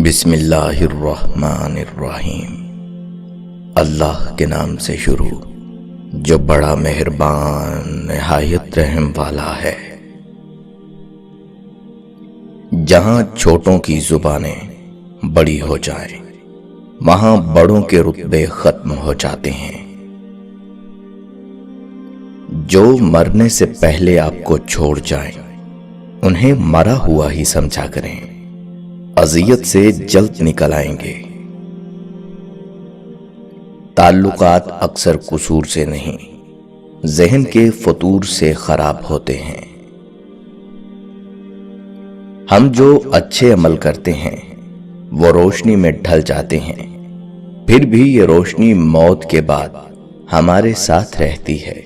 بسم اللہ الرحمن الرحیم۔ اللہ کے نام سے شروع جو بڑا مہربان نہایت رحم والا ہے۔ جہاں چھوٹوں کی زبانیں بڑی ہو جائیں وہاں بڑوں کے رتبے ختم ہو جاتے ہیں۔ جو مرنے سے پہلے آپ کو چھوڑ جائیں انہیں مرا ہوا ہی سمجھا کریں، اذیت سے جلد نکل آئیں گے۔ تعلقات اکثر قصور سے نہیں، ذہن کے فطور سے خراب ہوتے ہیں۔ ہم جو اچھے عمل کرتے ہیں وہ روشنی میں ڈھل جاتے ہیں، پھر بھی یہ روشنی موت کے بعد ہمارے ساتھ رہتی ہے۔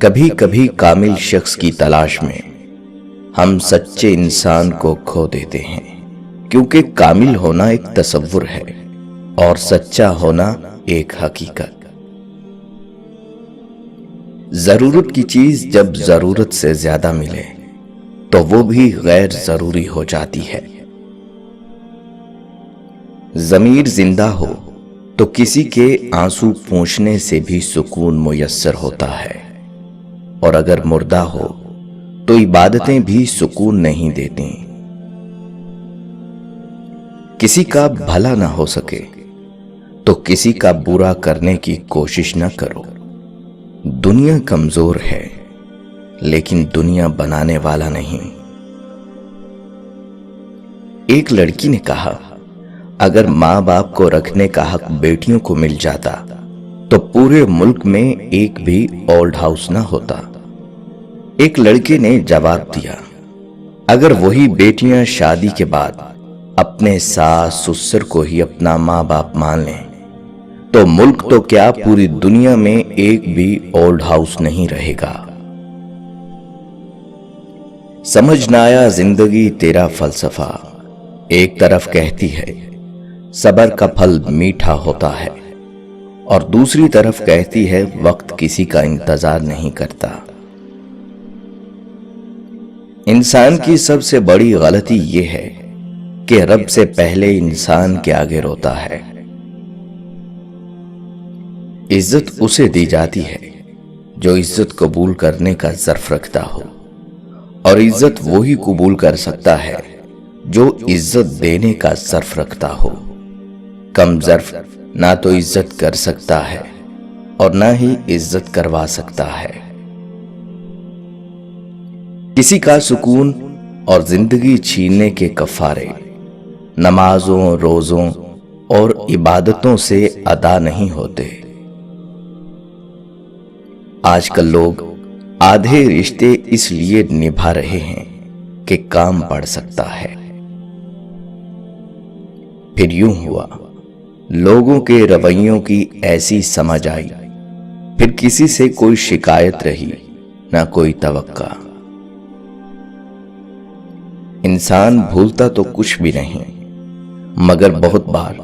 کبھی کبھی کامل شخص کی تلاش میں ہم سچے انسان کو کھو دیتے ہیں، کیونکہ کامل ہونا ایک تصور ہے اور سچا ہونا ایک حقیقت۔ ضرورت کی چیز جب ضرورت سے زیادہ ملے تو وہ بھی غیر ضروری ہو جاتی ہے۔ ضمیر زندہ ہو تو کسی کے آنسو پوچھنے سے بھی سکون میسر ہوتا ہے، اور اگر مردہ ہو تو عبادتیں بھی سکون نہیں دیتی۔ کسی کا بھلا نہ ہو سکے تو کسی کا برا کرنے کی کوشش نہ کرو۔ دنیا کمزور ہے لیکن دنیا بنانے والا نہیں۔ ایک لڑکی نے کہا، اگر ماں باپ کو رکھنے کا حق بیٹیوں کو مل جاتا تو پورے ملک میں ایک بھی اولڈ ہاؤس نہ ہوتا۔ ایک لڑکے نے جواب دیا، اگر وہی بیٹیاں شادی کے بعد اپنے ساس سسر کو ہی اپنا ماں باپ مان لیں تو ملک تو کیا پوری دنیا میں ایک بھی اولڈ ہاؤس نہیں رہے گا۔ سمجھ نہ آیا زندگی تیرا فلسفہ، ایک طرف کہتی ہے صبر کا پھل میٹھا ہوتا ہے، اور دوسری طرف کہتی ہے وقت کسی کا انتظار نہیں کرتا۔ انسان کی سب سے بڑی غلطی یہ ہے کہ رب سے پہلے انسان کے آگے روتا ہے۔ عزت اسے دی جاتی ہے جو عزت قبول کرنے کا ظرف رکھتا ہو، اور عزت وہی قبول کر سکتا ہے جو عزت دینے کا ظرف رکھتا ہو۔ کم ظرف نہ تو عزت کر سکتا ہے اور نہ ہی عزت کروا سکتا ہے۔ کسی کا سکون اور زندگی چھیننے کے کفارے نمازوں، روزوں اور عبادتوں سے ادا نہیں ہوتے۔ آج کل لوگ آدھے رشتے اس لیے نبھا رہے ہیں کہ کام بڑھ سکتا ہے۔ پھر یوں ہوا، لوگوں کے رویوں کی ایسی سمجھ آئی، پھر کسی سے کوئی شکایت رہی نہ کوئی توقع۔ انسان بھولتا تو کچھ بھی نہیں، مگر بہت بار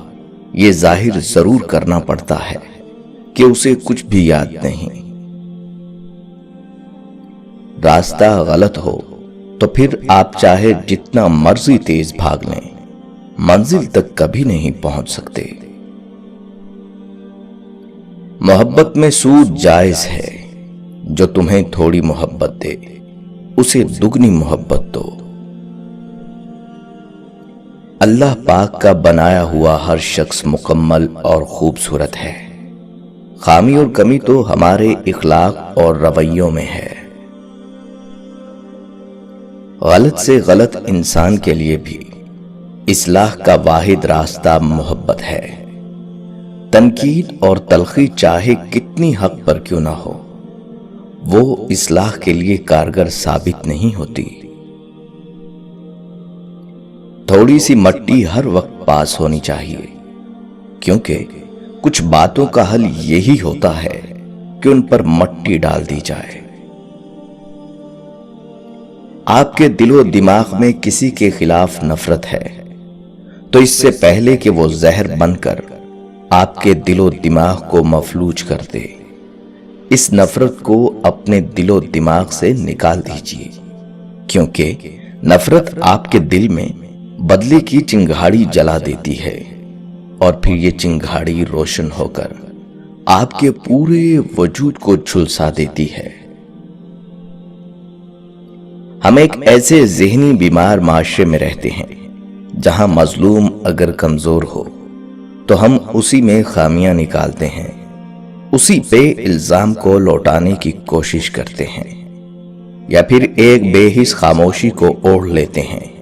یہ ظاہر ضرور کرنا پڑتا ہے کہ اسے کچھ بھی یاد نہیں۔ راستہ غلط ہو تو پھر آپ چاہے جتنا مرضی تیز بھاگ لیں، منزل تک کبھی نہیں پہنچ سکتے۔ محبت میں سود جائز ہے، جو تمہیں تھوڑی محبت دے اسے دگنی محبت دو۔ اللہ پاک کا بنایا ہوا ہر شخص مکمل اور خوبصورت ہے، خامی اور کمی تو ہمارے اخلاق اور رویوں میں ہے۔ غلط سے غلط انسان کے لیے بھی اصلاح کا واحد راستہ محبت ہے۔ تنقید اور تلخی چاہے کتنی حق پر کیوں نہ ہو، وہ اصلاح کے لیے کارگر ثابت نہیں ہوتی۔ تھوڑی سی مٹی ہر وقت پاس ہونی چاہیے، کیونکہ کچھ باتوں کا حل یہی ہوتا ہے کہ ان پر مٹی ڈال دی جائے۔ آپ کے دل و دماغ میں کسی کے خلاف نفرت ہے تو اس سے پہلے کہ وہ زہر بن کر آپ کے دل و دماغ کو مفلوج کر دے، اس نفرت کو اپنے دل و دماغ سے نکال دیجیے، کیونکہ نفرت آپ کے دل میں بدلے کی چنگاڑی جلا دیتی ہے اور پھر یہ چنگاڑی روشن ہو کر آپ کے پورے وجود کو جھلسا دیتی ہے۔ ہم ایک ایسے ذہنی بیمار معاشرے میں رہتے ہیں جہاں مظلوم اگر کمزور ہو تو ہم اسی میں خامیاں نکالتے ہیں، اسی پہ الزام کو لوٹانے کی کوشش کرتے ہیں، یا پھر ایک بے حس خاموشی کو اوڑھ لیتے ہیں،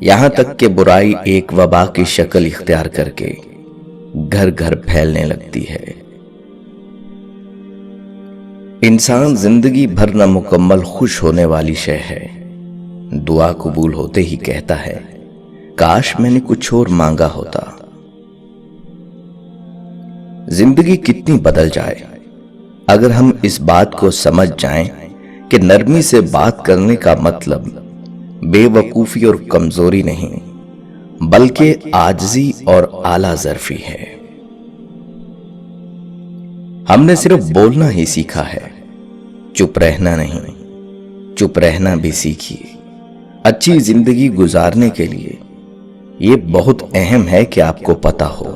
یہاں تک کہ برائی ایک وبا کی شکل اختیار کر کے گھر گھر پھیلنے لگتی ہے۔ انسان زندگی بھر نامکمل خوش ہونے والی شے ہے، دعا قبول ہوتے ہی کہتا ہے کاش میں نے کچھ اور مانگا ہوتا۔ زندگی کتنی بدل جائے اگر ہم اس بات کو سمجھ جائیں کہ نرمی سے بات کرنے کا مطلب بے وقوفی اور کمزوری نہیں بلکہ عاجزی اور اعلیٰ ظرفی ہے۔ ہم نے صرف بولنا ہی سیکھا ہے، چپ رہنا نہیں۔ چپ رہنا بھی سیکھیے۔ اچھی زندگی گزارنے کے لیے یہ بہت اہم ہے کہ آپ کو پتا ہو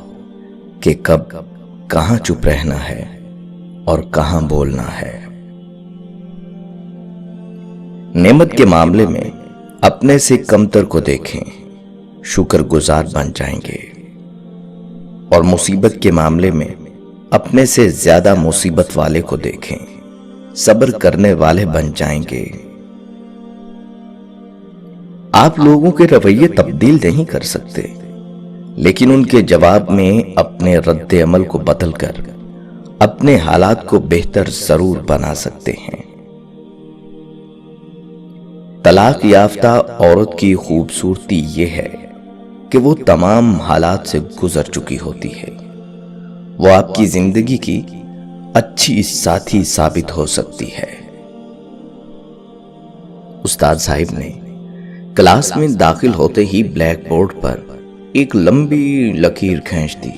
کہ کب کہاں چپ رہنا ہے اور کہاں بولنا ہے۔ نعمت کے معاملے میں اپنے سے کمتر کو دیکھیں، شکر گزار بن جائیں گے، اور مصیبت کے معاملے میں اپنے سے زیادہ مصیبت والے کو دیکھیں، صبر کرنے والے بن جائیں گے۔ آپ لوگوں کے رویے تبدیل نہیں کر سکتے، لیکن ان کے جواب میں اپنے رد عمل کو بدل کر اپنے حالات کو بہتر ضرور بنا سکتے ہیں۔ طلاق یافتہ عورت کی خوبصورتی یہ ہے کہ وہ تمام حالات سے گزر چکی ہوتی ہے۔ وہ آپ کی زندگی کی اچھی ساتھی ثابت ہو سکتی ہے۔ استاد صاحب نے کلاس میں داخل ہوتے ہی بلیک بورڈ پر ایک لمبی لکیر کھینچ دی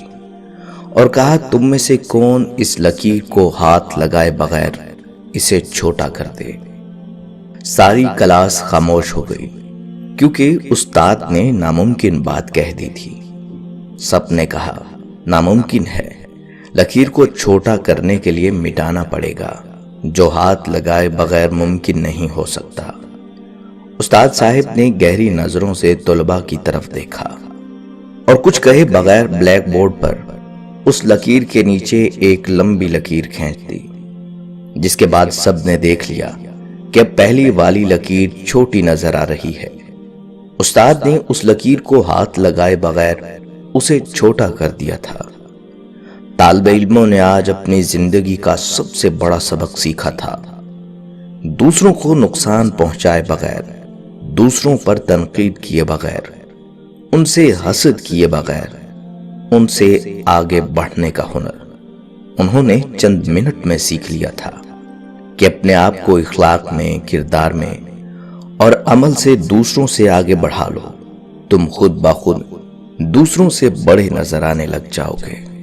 اور کہا تم میں سے کون اس لکیر کو ہاتھ لگائے بغیر اسے چھوٹا کر دے۔ ساری کلاس خاموش ہو گئی کیونکہ استاد نے ناممکن بات کہہ دی تھی۔ سب نے کہا ناممکن ہے، لکیر کو چھوٹا کرنے کے لیے مٹانا پڑے گا، جو ہاتھ لگائے بغیر ممکن نہیں ہو سکتا۔ استاد صاحب نے گہری نظروں سے طلباء کی طرف دیکھا اور کچھ کہے بغیر بلیک بورڈ پر اس لکیر کے نیچے ایک لمبی لکیر کھینچ دی، جس کے بعد سب نے دیکھ لیا کہ اب پہلی والی لکیر چھوٹی نظر آ رہی ہے۔ استاد نے اس لکیر کو ہاتھ لگائے بغیر اسے چھوٹا کر دیا تھا۔ طالب علموں نے آج اپنی زندگی کا سب سے بڑا سبق سیکھا تھا، دوسروں کو نقصان پہنچائے بغیر، دوسروں پر تنقید کیے بغیر، ان سے حسد کیے بغیر، ان سے آگے بڑھنے کا ہنر انہوں نے چند منٹ میں سیکھ لیا تھا کہ اپنے آپ کو اخلاق میں، کردار میں اور عمل سے دوسروں سے آگے بڑھا لو، تم خود بخود دوسروں سے بڑے نظر آنے لگ جاؤ گے۔